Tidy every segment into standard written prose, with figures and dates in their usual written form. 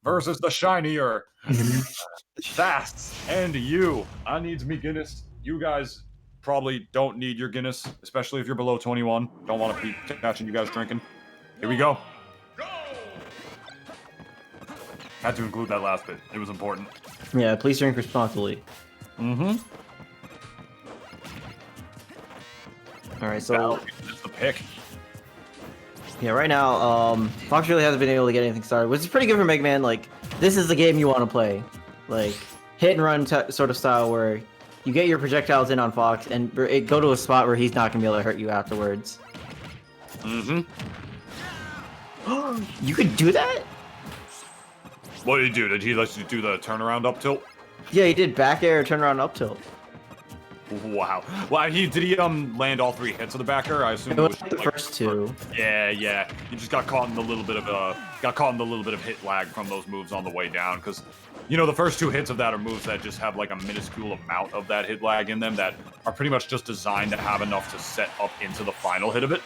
versus the shinier Thass and you. I needs me Guinness. You guys probably don't need your Guinness, especially if you're below 21. Don't want to be catching you guys drinking. Here we go. Had to include that last bit. It was important. Yeah, please drink responsibly. Mm-hmm. Alright, so... That's the pick. Yeah, right now, Fox really hasn't been able to get anything started, which is pretty good for Mega Man. Like, this is the game you want to play. Like, hit and run sort of style where you get your projectiles in on Fox and go to a spot where he's not going to be able to hurt you afterwards. Mm-hmm. You could do that? What did he do? Did he let you do the turnaround up tilt? Yeah, he did back air, turnaround, up tilt. Wow. Well, did he land all 3 hits of the back air? I assume It was the first 2. Yeah. He just got caught in the little bit of hit lag from those moves on the way down, because you know the first 2 hits of that are moves that just have like a minuscule amount of that hit lag in them that are pretty much just designed to have enough to set up into the final hit of it.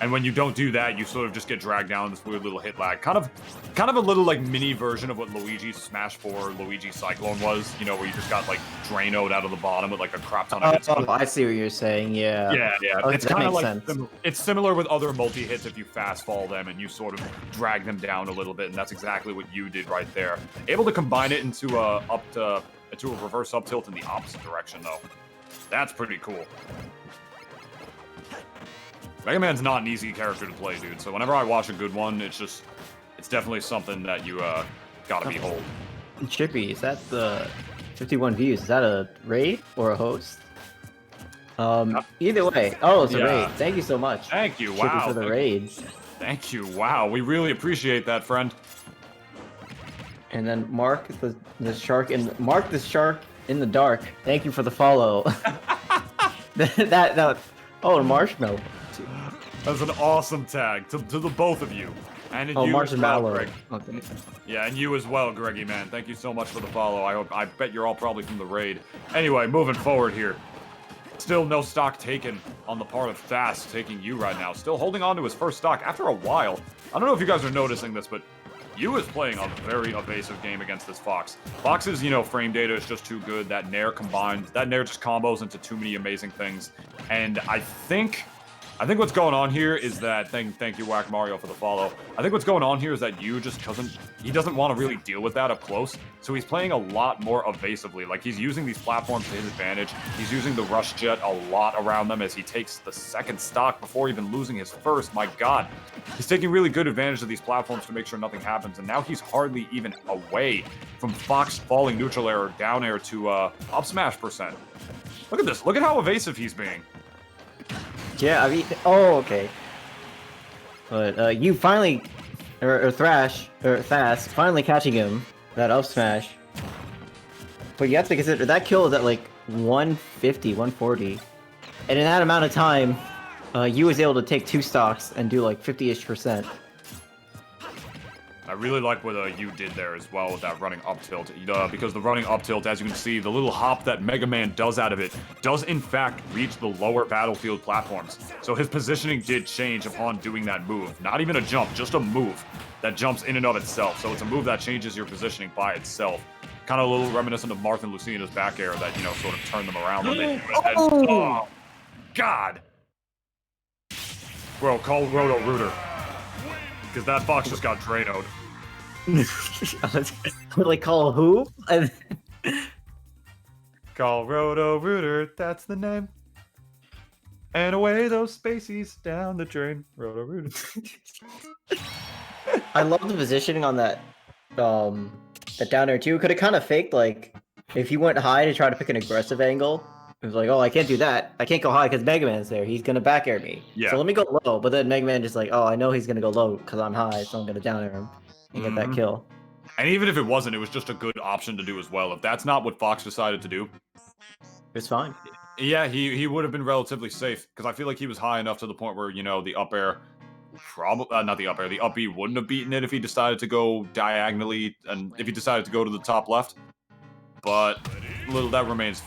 And when you don't do that, you sort of just get dragged down this weird little hit lag. Kind of a little like mini version of what Luigi's Smash 4 Luigi Cyclone was, you know, where you just got like Drainoed out of the bottom with like a crap ton of hits. Oh, I see what you're saying, yeah. Yeah. Okay, it's kind of like sense. It's similar with other multi-hits if you fast fall them and you sort of drag them down a little bit, and that's exactly what you did right there. Able to combine it into a reverse up tilt in the opposite direction though. That's pretty cool. Mega Man's not an easy character to play, dude, so whenever I watch a good one, it's definitely something that you gotta behold. Chippy, is that the 51 views? Is that a raid or a host? Either way. Oh, it's a raid. Thank you so much. Thank you, Chippy, wow. for the raids. Thank you, wow. We really appreciate that, friend. And then Mark the shark in the dark. Thank you for the follow. that oh, Marshmallow. That's an awesome tag to the both of you. And you as well, Greg. Okay. Yeah, and you as well, Greggy, man. Thank you so much for the follow. I bet you're all probably from the raid. Anyway, moving forward here. Still no stock taken on the part of Thass taking you right now. Still holding on to his first stock after a while. I don't know if you guys are noticing this, but you is playing a very evasive game against this Fox. Fox's, frame data is just too good. That Nair just combos into too many amazing things. And I think what's going on here is that, thank you, Whack Mario, for the follow. I think what's going on here is that he doesn't want to really deal with that up close, so he's playing a lot more evasively. Like, he's using these platforms to his advantage. He's using the Rush Jet a lot around them as he takes the second stock before even losing his first. My god. He's taking really good advantage of these platforms to make sure nothing happens, and now he's hardly even away from Fox falling neutral air or down air to up smash %. Look at this. Look at how evasive he's being. Yeah, I mean, oh, okay. But you finally, or Thass, finally catching him, that up smash. But you have to consider, that kill is at like 150, 140. And in that amount of time, you was able to take 2 stocks and do like 50-ish%. I really like what you did there as well with that running up tilt, because the running up tilt, as you can see, the little hop that Mega Man does out of it, does in fact reach the lower battlefield platforms. So his positioning did change upon doing that move. Not even a jump, just a move that jumps in and of itself. So it's a move that changes your positioning by itself. Kind of a little reminiscent of Marth and Lucina's back air that, sort of turned them around when they oh, God! Bro, call Roto Rooter. Because that Fox just got Drainoed. Like, call who? Call Roto Rooter, that's the name. And away those spacies down the drain. Roto Rooter. I love the positioning on that down air too. Could have kind of faked, like, if he went high to try to pick an aggressive angle. It was like, oh, I can't do that. I can't go high because Mega Man's there. He's going to back air me. Yeah. So let me go low. But then Mega Man just like, oh, I know he's going to go low because I'm high, so I'm going to down air him and get that kill. And even if it wasn't, it was just a good option to do as well. If that's not what Fox decided to do, it's fine. Yeah, he would have been relatively safe because I feel like he was high enough to the point where, the up air, not the up air, the up B wouldn't have beaten it if he decided to go diagonally and if he decided to go to the top left. But that remains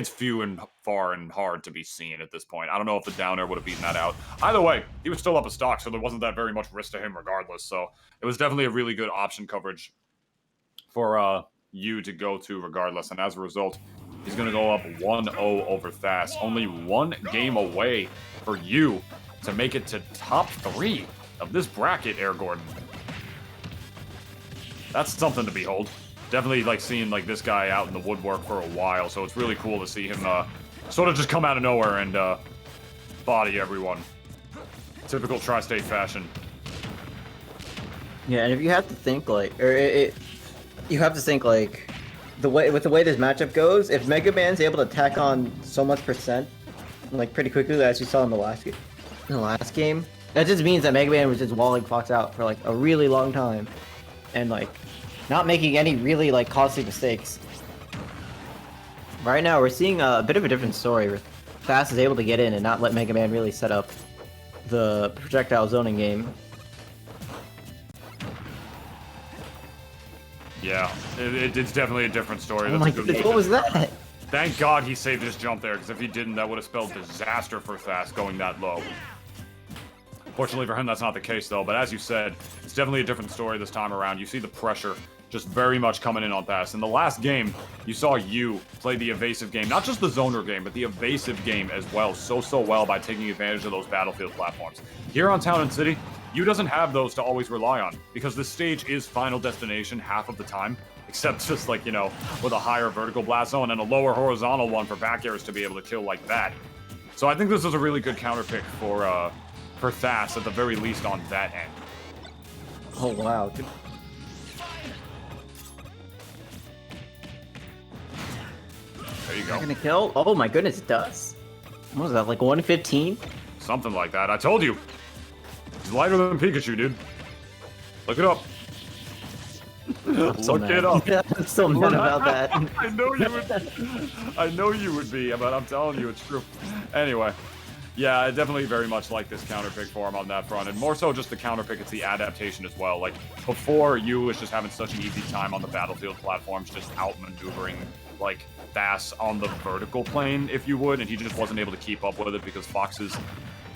few and far and hard to be seen at this point. I don't know if the down air would have beaten that out. Either way, he was still up a stock, so there wasn't that very much risk to him regardless. So it was definitely a really good option coverage for you to go to regardless. And as a result, he's going to go up 1-0 over Thass. Only one game away for you to make it to top 3 of this bracket, Air Gordon. That's something to behold. Definitely like seeing like this guy out in the woodwork for a while, so it's really cool to see him sort of just come out of nowhere and body everyone. Typical tri-state fashion. Yeah, and if you have to think like, you have to think like, the way this matchup goes, if Mega Man's able to tack on so much percent, like pretty quickly as you saw in the last game, that just means that Mega Man was just walling Fox out for like a really long time, and like not making any really like costly mistakes. Right now we're seeing a bit of a different story where Thass is able to get in and not let Mega Man really set up the projectile zoning game. Yeah, it's definitely a different story. Oh my goodness, what was that? Thank God he saved his jump there, because if he didn't, that would have spelled disaster for Thass going that low. Fortunately for him, that's not the case, though. But as you said, it's definitely a different story this time around. You see the pressure just very much coming in on Thass. In the last game, you saw you play the evasive game. Not just the zoner game, but the evasive game as well. So well by taking advantage of those battlefield platforms. Here on Town and City, you doesn't have those to always rely on, because this stage is Final Destination half of the time. Except just like, you know, with a higher vertical blast zone and a lower horizontal one for back airs to be able to kill like that. So I think this is a really good counter pick for Thass, at the very least on that end. Oh wow. There you go. Not gonna kill? Oh my goodness, it does. What was that, like 115? Something like that. I told you. He's lighter than Pikachu, dude. Look it up. Look it up. I'm so mad about that. I know you would. I know you would be, but I'm telling you, it's true. Anyway, yeah, I definitely very much like this counter pick for him on that front, and more so just the counter pick, it's the adaptation as well. Like before, you was just having such an easy time on the battlefield platforms, just outmaneuvering like Thass on the vertical plane, if you would, and he just wasn't able to keep up with it because Fox's,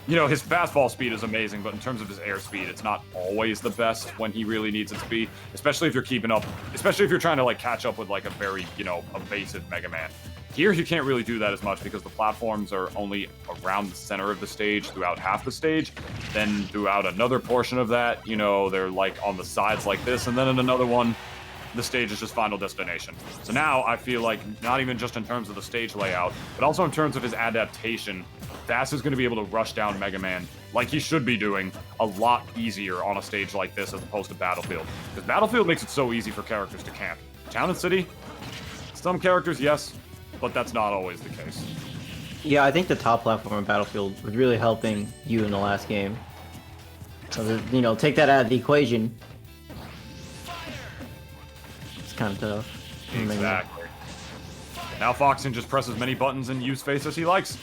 you know, his fastball speed is amazing, but in terms of his air speed, it's not always the best when he really needs it to be, especially if you're keeping up, especially if you're trying to like catch up with like a very, you know, evasive Mega Man. Here, you can't really do that as much because the platforms are only around the center of the stage throughout half the stage. Then throughout another portion of that, you know, they're like on the sides like this, and then in another one, the stage is just Final Destination. So now I feel like not even just in terms of the stage layout, but also in terms of his adaptation, Thass is going to be able to rush down Mega Man like he should be doing a lot easier on a stage like this as opposed to Battlefield. Because Battlefield makes it so easy for characters to camp. Town and City, some characters, yes, but that's not always the case. Yeah, I think the top platform in Battlefield was really helping you in the last game. So, you know, take that out of the equation. It's kind of tough. Exactly. Now Fox can just press as many buttons and use face as he likes.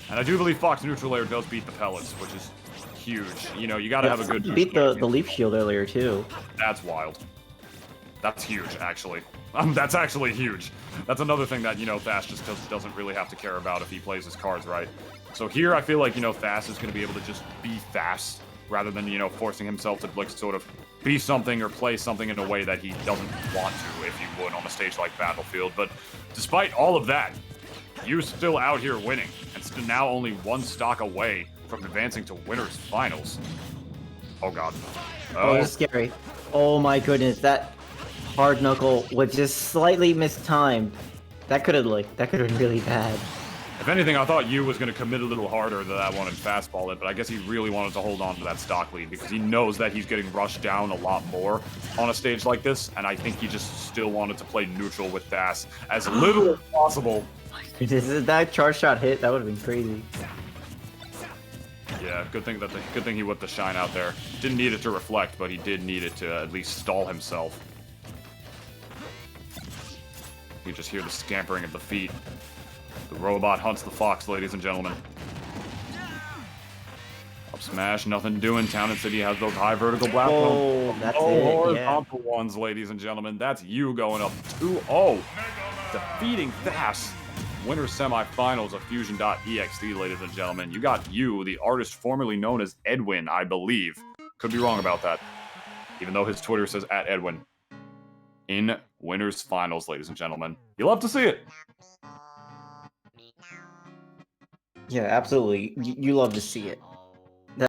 And I do believe Fox Neutral Air does beat the pellets, which is huge. You know, you gotta have a good... Beat the Leaf Shield earlier, too. That's wild. That's huge, actually. That's actually huge. That's another thing that, you know, Thass just doesn't really have to care about if he plays his cards right. So here I feel like, you know, Thass is going to be able to just be Thass rather than, you know, forcing himself to, like, sort of be something or play something in a way that he doesn't want to, if you would, on a stage like Battlefield. But despite all of that, you're still out here winning, and still now only one stock away from advancing to winners finals. Oh god. Oh, that's scary. Oh my goodness, that hard knuckle was just slightly mistimed. That could have been really bad. If anything, I thought Yu was going to commit a little harder to that one and fastball it, but I guess he really wanted to hold on to that stock lead because he knows that he's getting rushed down a lot more on a stage like this, and I think he just still wanted to play neutral with Thass as little as possible. If that charge shot hit, that would have been crazy. Yeah, good thing he whipped the shine out there. Didn't need it to reflect, but he did need it to at least stall himself. You just hear the scampering of the feet. The robot hunts the fox, ladies and gentlemen. Up smash, nothing doing. Town and City has those high vertical blast Oh, that's it, horizontal ones, ladies and gentlemen. That's you going up 2-0. Defeating Thass winners semifinals of Fusion.exe, ladies and gentlemen. You got you, the artist formerly known as Edwin, I believe. Could be wrong about that, even though his Twitter says @Edwin. In winners finals, ladies and gentlemen. You love to see it. Yeah, absolutely. You love to see it.